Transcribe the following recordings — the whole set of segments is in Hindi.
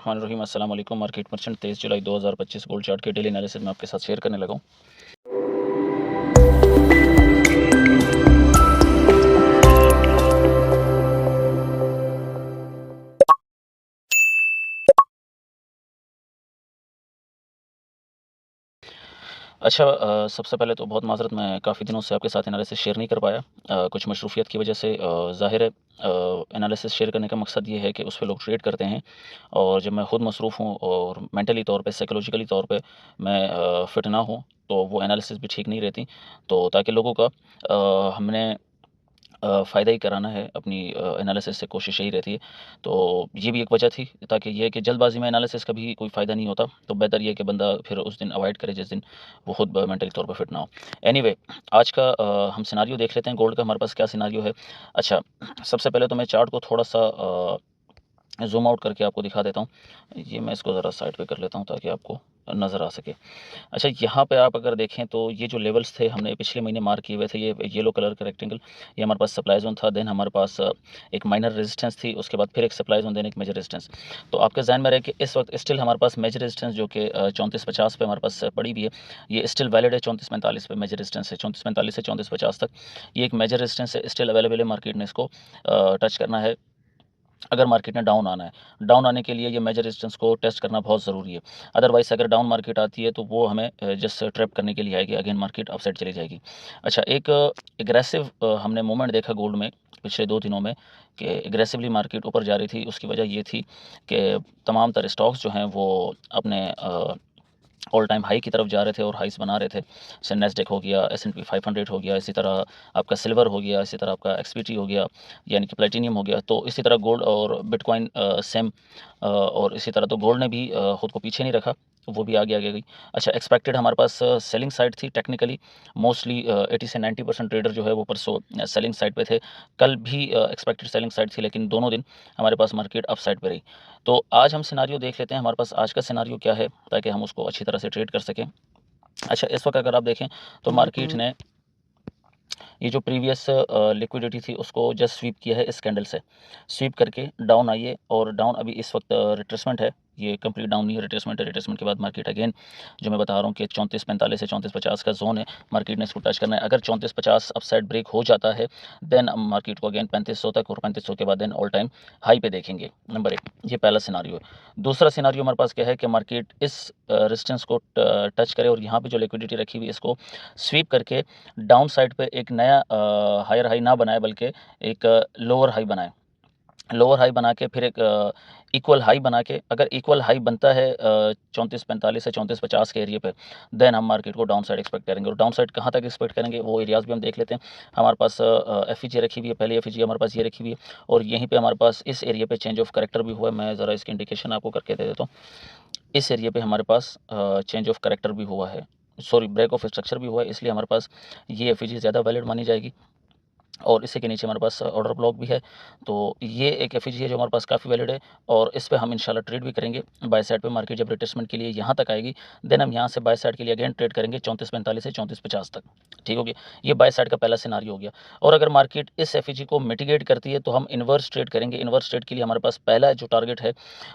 रहीम अस्सलाम वालेकुम। मार्केट मर्चेंट 23 जुलाई 2025 गोल्ड चार्ट के डेली एनालिसिस में आपके साथ शेयर करने लगा हूँ। अच्छा, सबसे पहले तो बहुत माज़रत, मैं काफ़ी दिनों से आपके साथ एनालिसिस शेयर नहीं कर पाया, कुछ मशरूफ़ियत की वजह से। ज़ाहिर है एनालिसिस शेयर करने का मकसद ये है कि उस पे लोग ट्रेड करते हैं, और जब मैं खुद मसरूफ़ हूँ और मेंटली तौर पे, साइकोलॉजिकली तौर पे मैं फ़िट ना हूँ, तो वो एनालिसिस भी ठीक नहीं रहती। तो ताकि लोगों का हमने फ़ायदा ही कराना है, अपनी एनालिसिस से कोशिश यही रहती है। तो ये भी एक वजह थी, ताकि ये है कि जल्दबाज़ी में एनालिसिस का भी कोई फ़ायदा नहीं होता, तो बेहतर ये है कि बंदा फिर उस दिन अवॉइड करे जिस दिन वो खुद मेंटली तौर पे फिट ना हो। एनीवे, आज का हम सिनेरियो देख लेते हैं गोल्ड का, हमारे पास क्या सिनेरियो है। अच्छा, सबसे पहले तो मैं चार्ट को थोड़ा-सा ज़ूम आउट करके आपको दिखा देता हूँ। ये मैं इसको ज़रा साइड पे कर लेता हूँ ताकि आपको नज़र आ सके। अच्छा, यहाँ पे आप अगर देखें तो ये जो लेवल्स थे हमने पिछले महीने मार्क किए हुए थे, ये येलो कलर का रेक्टेंगल, ये हमारे पास सप्लाई ज़ोन था। देन हमारे पास एक माइनर रेजिस्टेंस थी, उसके बाद फिर एक सप्लाई ज़ोन, देन एक मेजर रेजिस्टेंस। तो आपके ज़हन में रहे कि इस वक्त स्टिल हमारे पास मेजर रेजिस्टेंस जो कि 3450 पे हमारे पास पड़ी हुई है, ये स्टिल वैलिड है। 3445 पे मेजर रेजिस्टेंस है, 3445 से 3450 तक ये एक मेजर रेजिस्टेंस है, स्टिल अवेलेबल है। मार्केट ने इसको टच करना है अगर मार्केट ने डाउन आना है। डाउन आने के लिए ये मेजर रेजिस्टेंस को टेस्ट करना बहुत ज़रूरी है। अदरवाइज़ अगर डाउन मार्केट आती है तो वो हमें जस्ट ट्रैप करने के लिए आएगी, अगेन मार्केट अपसाइड चली जाएगी। अच्छा, एक एग्रेसिव हमने मूवमेंट देखा गोल्ड में पिछले 2 दिनों में, कि एग्रेसिवली मार्केट ऊपर जा रही थी। उसकी वजह ये थी कि तमाम तरह स्टॉक्स जो हैं वो अपने ऑल टाइम हाई की तरफ जा रहे थे और हाइस बना रहे थे। जैसे नेस्डेक हो गया, S&P 500 हो गया, इसी तरह आपका सिल्वर हो गया, इसी तरह आपका XPT हो गया, यानी कि प्लेटिनियम हो गया। तो इसी तरह गोल्ड और बिटकॉइन सेम, और इसी तरह तो गोल्ड ने भी खुद को पीछे नहीं रखा, वो भी आगे आगे गई। अच्छा, एक्सपेक्टेड हमारे पास सेलिंग साइड थी टेक्निकली, मोस्टली 80 से 90% ट्रेडर जो है वो परसों सेलिंग साइड पे थे। कल भी एक्सपेक्टेड सेलिंग साइड थी, लेकिन दोनों दिन हमारे पास मार्केट अप साइड पे रही। तो आज हम सिनारियो देख लेते हैं, हमारे पास आज का सिनारियो क्या है, ताकि हम उसको अच्छी तरह से ट्रेड कर सकें। अच्छा, इस वक्त अगर आप देखें तो मार्केट ने ये जो प्रीवियस लिक्विडिटी थी उसको जस्ट स्वीप किया है इस कैंडल से। स्वीप करके डाउन आई है, और डाउन अभी इस वक्त रिट्रेसमेंट है, ये कंप्लीट डाउन नहीं है, रिट्रेसमेंट है। रिट्रेसमेंट के बाद मार्केट अगेन, जो मैं बता रहा हूँ कि 3445 से 3450 का जोन है, मार्केट ने इसको टच करना है। अगर 3450 अपसाइड ब्रेक हो जाता है, देन मार्केट को अगेन 3500 तक, और 3500 के बाद देन ऑल टाइम हाई पे देखेंगे। नंबर 1, ये पहला सिनारियो है। दूसरा सिनारियो हमारे पास क्या है कि मार्केट इस रेजिस्टेंस को टच करे, और यहाँ पे जो लिक्विडिटी रखी हुई इसको स्वीप करके डाउन साइड पे एक नया हायर हाई ना बनाए, बल्कि एक लोअर हाई बनाए। लोअर हाई बना के फिर एक इक्वल हाई बना के, अगर इक्वल हाई बनता है 3445 से 3450 के एरिया पे, देन हम मार्केट को डाउन साइड एक्सपेक्ट करेंगे। और डाउन साइड कहाँ तक एक्सपेक्ट करेंगे वो एरियाज़ भी हम देख लेते हैं। हमारे पास FEG रखी हुई है, पहले FEG हमारे पास ये रखी हुई है, और यहीं पे हमारे पास इस एरिया पे चेंज ऑफ करेक्टर भी हुआ है। मैं ज़रा इसकी इंडिकेशन आपको करके दे देता हूँ। इस एरिया पे हमारे पास चेंज ऑफ करेक्टर भी हुआ है, सॉरी ब्रेक ऑफ स्ट्रक्चर भी हुआ है, इसलिए हमारे पास ये FEG ज़्यादा वैलिड मानी जाएगी। और इसी के नीचे हमारे पास ऑर्डर ब्लॉक भी है, तो ये एक FEG है जो हमारे पास काफ़ी वैलिड है, और इस पे हम इंशाल्लाह ट्रेड भी करेंगे। बाय साइड पे मार्केट जब रिट्रेसमेंट के लिए यहाँ तक आएगी, देन हम यहाँ से बाय साइड के लिए अगेन ट्रेड करेंगे 3445 से 3450 तक। ठीक हो गया, ये बाय साइड का पहला सिनारियो हो गया। और अगर मार्केट इस FEG को मिटिगेट करती है तो हम इन्वर्स ट्रेड करेंगे। इन्वर्स ट्रेड के लिए हमारे पास पहला जो टारगेट है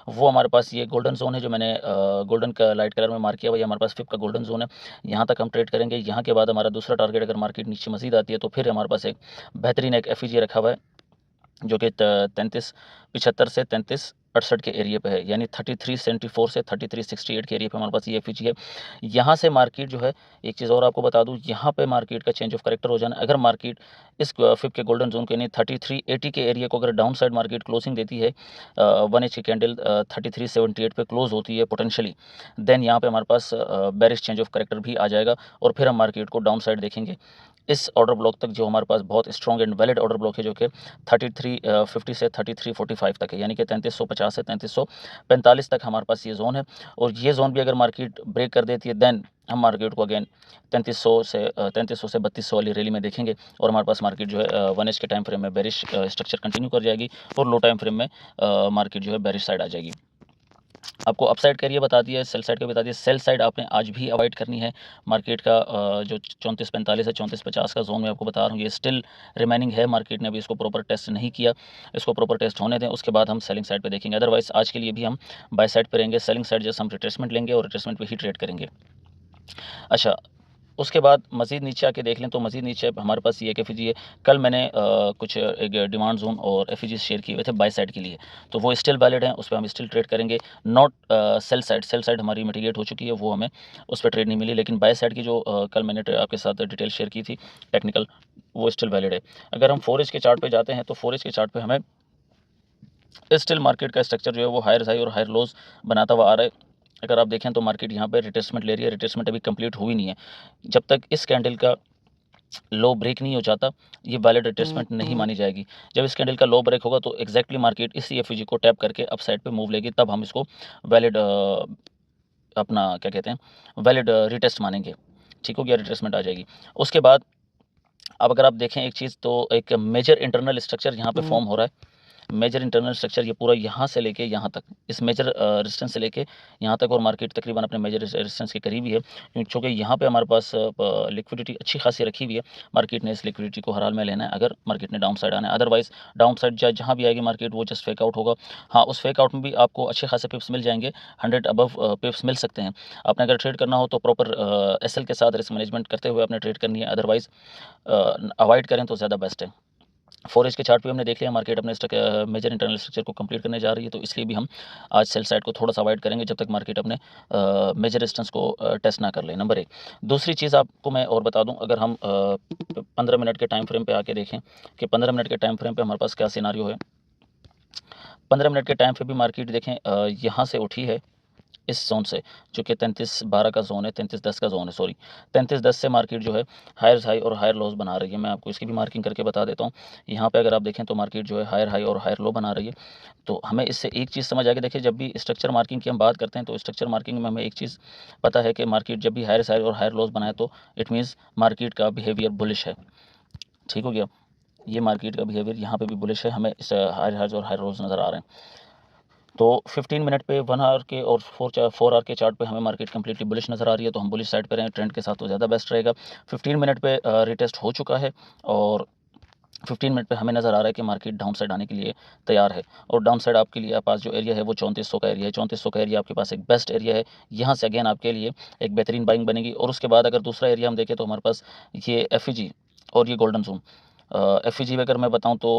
वो हमारे पास ये गोल्डन जोन है, जो मैंने गोल्डन का लाइट कलर में मार्क किया हुआ, ये हमारे पास 5 का गोल्डन जोन है। यहाँ तक हम ट्रेड करेंगे। यहाँ के बाद हमारा दूसरा टारगेट, अगर मार्केट नीचे मजीद आती है तो फिर हमारे पास एक बेहतरीन एक FEG रखा हुआ है, जो कि 3375 से 3368 के एरिया पे है, यानी 3374 से 3368 के एरिया पे हमारे पास ये FEG है। यहाँ से मार्केट जो है, एक चीज़ और आपको बता दूँ, यहाँ पे मार्केट का चेंज ऑफ करेक्टर हो जाना, अगर मार्केट इस फिफ्थ के गोल्डन जोन के, यानी 3380 के एरिया को अगर डाउन साइड मार्केट क्लोजिंग देती है, 1 इंच की कैंडल 3378 पे क्लोज होती है पोटेंशियली, देन यहाँ पे हमारे पास बेरिश चेंज ऑफ करेक्टर भी आ जाएगा, और फिर हम मार्केट को डाउन साइड देखेंगे इस ऑर्डर ब्लॉक तक, जो हमारे पास बहुत strong and valid order block है, जो कि 3350 से 3345 तक है, यानी कि 3350 से 3345 तक हमारे पास ये जोन है। और ये जोन भी अगर मार्केट ब्रेक कर देती है, देन हम मार्केट को अगेन 3300 से 3200 वाली रैली में देखेंगे, और हमारे पास मार्केट जो है 1 इंच के टाइम फ्रेम में बेरिश स्ट्रक्चर कंटिन्यू कर जाएगी, और लो टाइम फ्रेम में मार्केट जो है बेरिश साइड आ जाएगी। आपको अपसाइड का एरिया बता दिया है, सेल साइड का बता दिया। सेल साइड आपने आज भी अवॉइड करनी है। मार्केट का जो 3445 है, 3450 का जोन मैं आपको बता रहा हूँ, ये स्टिल रिमेनिंग है। मार्केट ने अभी इसको प्रॉपर टेस्ट नहीं किया, इसको प्रॉपर टेस्ट होने दें, उसके बाद हम सेलिंग साइड पे देखेंगे। अदरवाइज आज के लिए भी हम बाय साइड पे रहेंगे। सेलिंग साइड जैसे हम रिट्रेसमेंट लेंगे और रिट्रेसमेंट पे ही ट्रेड करेंगे। अच्छा, उसके बाद मज़ीद नीचे आके देख लें तो मज़ीद नीचे हमारे पास ये एक एफ है। कल मैंने कुछ एक डिमांड जोन और एफ शेयर किए हुए थे बाय साइड के लिए, तो वो स्टिल वैलिड हैं, उस पर हम स्टिल ट्रेड करेंगे। Not sell side, sell side हमारी मिटिगेट हो चुकी है, वो हमें उस पर ट्रेड नहीं मिली, लेकिन बाय साइड की जो कल मैंने आपके साथ डिटेल शेयर की थी टेक्निकल, वो स्टिल वैलिड है। अगर हम 4 के चार्ट पे जाते हैं तो 4 के चार्ट पे हमें स्टिल मार्केट का स्ट्रक्चर जो है वो हायर हाई और हायर लोज बनाता हुआ आ रहा है। अगर आप देखें तो मार्केट यहाँ पे रिट्रेसमेंट ले रही है, रिट्रेसमेंट अभी कंप्लीट हुई नहीं है। जब तक इस कैंडल का लो ब्रेक नहीं हो जाता, ये वैलिड रिट्रेसमेंट नहीं मानी जाएगी। जब इस कैंडल का लो ब्रेक होगा तो एग्जैक्टली मार्केट इसी एफ को टैप करके अप साइड पे मूव लेगी, तब हम इसको वैलिड अपना क्या कहते हैं वैलिड रिटेस्ट मानेंगे। ठीक हो गया, रिट्रेसमेंट आ जाएगी। उसके बाद अब अगर आप देखें एक चीज़, तो एक मेजर इंटरनल स्ट्रक्चर यहाँ पे फॉर्म हो रहा है। मेजर इंटरनल स्ट्रक्चर ये पूरा यहाँ से लेके यहाँ तक, इस मेजर रेजिस्टेंस से लेके यहाँ तक, और मार्केट तकरीबन अपने मेजर रेजिस्टेंस के करीब ही है, क्योंकि यहाँ पे हमारे पास लिक्विडिटी अच्छी खासी रखी हुई है। मार्केट ने इस लिक्विडिटी को हर हाल में लेना है अगर मार्केट ने डाउन साइड आना है। अदरवाइज डाउन साइड जहाँ भी आएगी मार्केट वो जस्ट फेक आउट होगा। हाँ, उस फेक आउट में भी आपको अच्छे खासे पिप्स मिल जाएंगे, 100 अबव पिप्स मिल सकते हैं। आपने अगर ट्रेड करना हो तो प्रॉपर एसएल के साथ रिस्क मैनेजमेंट करते हुए आपने ट्रेड करनी है, अदरवाइज अवॉइड करें तो ज़्यादा बेस्ट है। 4 के चार्ट पे हमने देख लिया मार्केट अपने मेजर इंटरनल स्ट्रक्चर को कंप्लीट करने जा रही है, तो इसलिए भी हम आज सेल साइड को थोड़ा सा अवॉइड करेंगे जब तक मार्केट अपने मेजर रेजिस्टेंस को टेस्ट ना कर ले। नंबर 1। दूसरी चीज़ आपको मैं और बता दूं, अगर हम 15 मिनट के टाइम फ्रेम पे आके देखें कि 15 मिनट के टाइम फ्रेम पे हमारे पास क्या सिनारियो है। 15 मिनट के टाइम पे भी मार्केट देखें यहाँ से उठी है इस जोन से, जो कि 33-12 का जोन है, 33-10 का जोन है, सॉरी 33-10 से मार्केट जो है हायर हाई और हायर लोज बना रही है। मैं आपको इसकी भी मार्किंग करके बता देता हूँ। यहाँ पे अगर आप देखें तो मार्केट जो है हायर हाई और हायर लो बना रही है। तो हमें इससे एक चीज़ समझ आ गई, देखिए जब भी स्ट्रक्चर मार्किंग की हम बात करते हैं तो स्ट्रक्चर मार्किंग में हमें एक चीज़ पता है कि मार्केट जब भी हायर हाई और हायर लोज बनाए तो इट मीन्स मार्केट का बिहेवियर बुलिश है। ठीक हो गया, ये मार्केट का बिहेवियर यहाँ पे भी बुलिश है, हमें इस हायर हाइज और हायर लोज नज़र आ रहे हैं। तो 15 मिनट पे 1 आवर के और 4 आवर के चार्ट पे हमें मार्केट कंप्लीटली बुलिश नज़र आ रही है, तो हम बुलिश साइड पे रहें ट्रेंड के साथ तो ज़्यादा बेस्ट रहेगा। 15 मिनट पे रिटेस्ट हो चुका है और 15 मिनट पे हमें नज़र आ रहा है कि मार्केट डाउन साइड आने के लिए तैयार है। और डाउन साइड आपके लिए पास जो एरिया है वो 3400 का एरिया है। 3400 का एरिया आपके पास एक बेस्ट एरिया है, यहाँ से अगेन आपके लिए एक बेहतरीन बाइंग बनेगी। और उसके बाद अगर दूसरा एरिया हम देखें तो हमारे पास ये एफ और ये गोल्डन जोन। एफ में अगर मैं बताऊं तो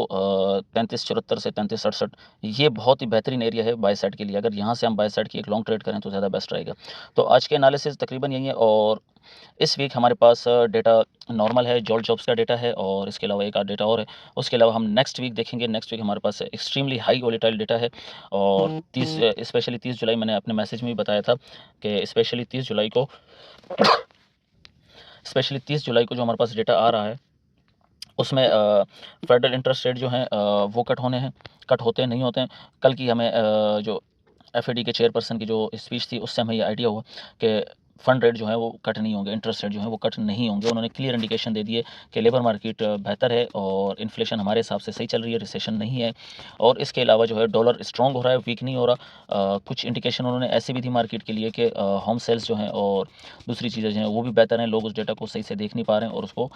3374 से 3367 ये बहुत ही बेहतरीन एरिया है बाय साइड के लिए। अगर यहाँ से हम बाय साइड की एक लॉन्ग ट्रेड करें तो ज़्यादा बेस्ट रहेगा। तो आज के एनालिसिस तकरीबन यही है। और इस वीक हमारे पास डेटा नॉर्मल है, जॉल्ट जॉब्स का डेटा है और इसके अलावा एक आध डेटा और है। उसके अलावा हम नेक्स्ट वीक देखेंगे। नेक्स्ट वीक हमारे पास एक्सट्रीमली हाई वोलेटाइल डेटा है और 30 स्पेशली 30 जुलाई मैंने अपने मैसेज में भी बताया था कि स्पेशली 30 जुलाई को जो हमारे पास डेटा आ रहा है उसमें फेडरल इंटरेस्ट रेट जो हैं वो कट होने हैं, कट होते नहीं होते हैं। कल की हमें जो एफएडी के चेयरपर्सन की जो स्पीच थी उससे हमें ये आइडिया हुआ कि फंड रेट जो है वो कट नहीं होंगे, इंटरेस्ट रेट जो है वो कट नहीं होंगे। उन्होंने क्लियर इंडिकेशन दे दिए कि लेबर मार्केट बेहतर है और इन्फ्लेशन हमारे हिसाब से सही चल रही है, रिसेशन नहीं है। और इसके अलावा जो है डॉलर स्ट्रॉन्ग हो रहा है, वीक नहीं हो रहा। कुछ इंडिकेशन उन्होंने ऐसी भी दी मार्केट के लिए कि होम सेल्स जो हैं और दूसरी चीज़ें जो हैं वो भी बेहतर हैं। लोग उस डेटा को सही से देख नहीं पा रहे हैं और उसको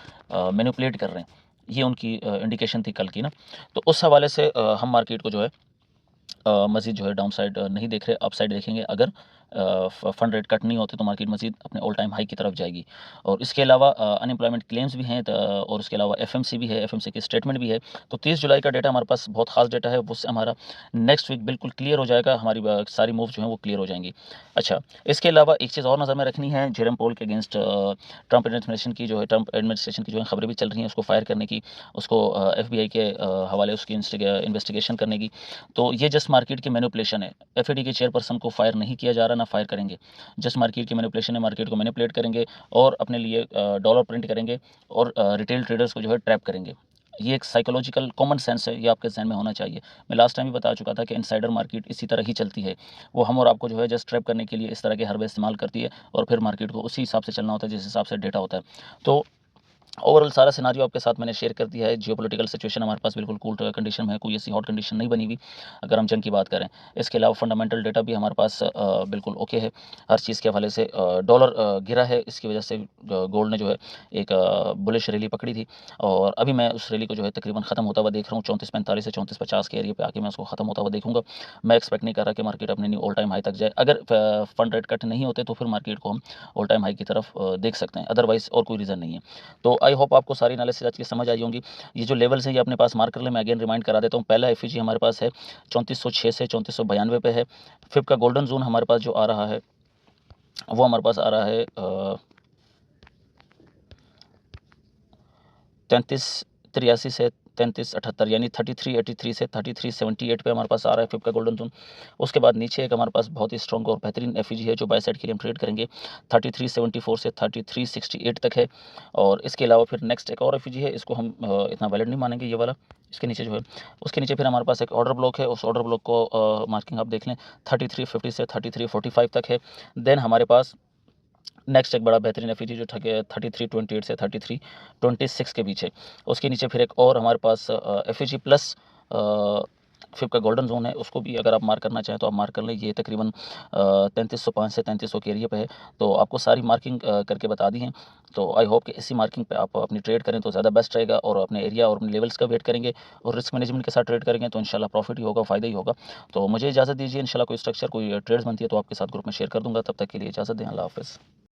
मैनिपुलेट कर रहे हैं। ये उनकी इंडिकेशन थी कल की ना। तो उस हवाले से हम मार्केट को जो है मज़ीद जो है डाउन साइड नहीं देख रहे, अप साइड देखेंगे। अगर फंड रेट कट नहीं होते तो मार्केट मज़ीद अपने ऑल टाइम हाई की तरफ जाएगी। और इसके अलावा अनएम्प्लॉयमेंट क्लेम्स भी हैं और उसके अलावा एफएमसी भी है, एफएमसी की स्टेटमेंट भी है। तो 30 जुलाई का डेटा हमारे पास बहुत खास डेटा है, उससे हमारा नेक्स्ट वीक बिल्कुल क्लियर हो जाएगा, हमारी सारी मूव जो हैं वो क्लियर हो जाएंगी। अच्छा, इसके अलावा एक चीज़ और नज़र में रखनी है, जेरम पोल के अगेंस्ट ट्रंप एडमिनिस्ट्रेशन की जो है खबरें भी चल रही हैं उसको फायर करने की, उसको एफबीआई के हवाले उसकी इन्वेस्टिगेशन करने की। तो ये जस्ट मार्केट की मैनिपुलेशन है। एफएडी के चेयरपर्सन को फायर नहीं किया जा रहा, ना फायर करेंगे। जस्ट मार्केट की मैनिपुलेशन है, मार्केट को मैनिपुलेट करेंगे और अपने लिए डॉलर प्रिंट करेंगे और रिटेल ट्रेडर्स को जो है ट्रैप करेंगे। ये एक साइकोलॉजिकल कॉमन सेंस है, ये आपके जहन में होना चाहिए। मैं लास्ट टाइम भी बता चुका था कि इनसाइडर मार्केट इसी तरह ही चलती है। वो हम और आपको जो है जस्ट ट्रैप करने के लिए इस तरह के हरबे इस्तेमाल करती है और फिर मार्केट को उसी हिसाब से चलना होता है जिस हिसाब से डेटा होता है। तो ओवरऑल सारा सिनारियो आपके साथ मैंने शेयर कर दिया है। जियोपॉलिटिकल सिचुएशन हमारे पास बिल्कुल कूल कंडीशन में है, कोई ऐसी हॉट कंडीशन नहीं बनी हुई अगर हम जंग की बात करें। इसके अलावा फंडामेंटल डेटा भी हमारे पास बिल्कुल ओके है हर चीज़ के हवाले से। डॉलर गिरा है, इसकी वजह से गोल्ड ने जो है एक बुलिश रैली पकड़ी थी, और अभी मैं उस रैली को जो है तकरीबन ख़त्म होता हुआ देख रहा हूँ। 3445 से 3450 के एरिया पे आके मैं उसको ख़त्म होता हुआ देखूंगा। मैं एक्सपेक्ट नहीं कर रहा कि मार्केट अपने न्यू ऑल टाइम हाई तक जाए। अगर फंड रेट कट नहीं होते तो फिर मार्केट को हम ऑल टाइम हाई की तरफ देख सकते हैं, अदरवाइज़ और कोई रीज़न नहीं है। तो आई होप आपको सारी एनालिसिस आज की समझ आई होंगी। ये जो लेवल्स हैं ये अपने पास मार्क कर लें, मैं अगेन रिमाइंड करा देता हूँ। पहला एफईजी हमारे पास है 3406 से 3492 पे है। फिफ्थ का गोल्डन जोन हमारे पास जो आ रहा है वो हमारे पास आ रहा है 3383 से 3378, यानी 3383 से 3378 पे हमारे पास आ रहा है फिफ्थ का गोल्डन जोन। उसके बाद नीचे एक हमारे पास बहुत ही स्ट्रॉन्ग और बेहतरीन एफईजी है जो बाय साइड के लिए हम ट्रेड करेंगे, 3374 से 3368 तक है। और इसके अलावा फिर नेक्स्ट एक और एफईजी है, इसको हम इतना वैलिड नहीं मानेंगे ये वाला। इसके नीचे जो है, उसके नीचे फिर हमारे पास एक ऑर्डर ब्लॉक है, उस ऑर्डर ब्लॉक को मार्किंग आप देख लें 3350 से 3345 तक है। देन हमारे पास नेक्स्ट एक बड़ा बेहतरीन एफईजी जो 3328 से 3326 के बीच है। उसके नीचे फिर एक और हमारे पास एफईजी प्लस फिफ्थ का गोल्डन जोन है, उसको भी अगर आप मार्क करना चाहें तो आप मार्क कर लें। ये तकरीबन 3305 से 3300 के एरिया पे है। तो आपको सारी मार्किंग करके बता दी हैं। तो आई होप कि इसी मार्किंग पे आप अपनी ट्रेड करें तो ज़्यादा बेस्ट रहेगा, और अपने एरिया और अपने लेवल्स का वेट करेंगे और रिस्क मैनेजमेंट के साथ ट्रेड करेंगे तो इंशाल्लाह प्रॉफिट ही होगा, फ़ायदा ही होगा। तो मुझे इजाज़त दीजिए, इंशाल्लाह कोई स्ट्रक्चर कोई ट्रेड्स बनती है तो आपके साथ ग्रुप में शेयर कर दूँगा। तब तक के लिए इजाज़त दें, अल्लाह हाफ़िज़।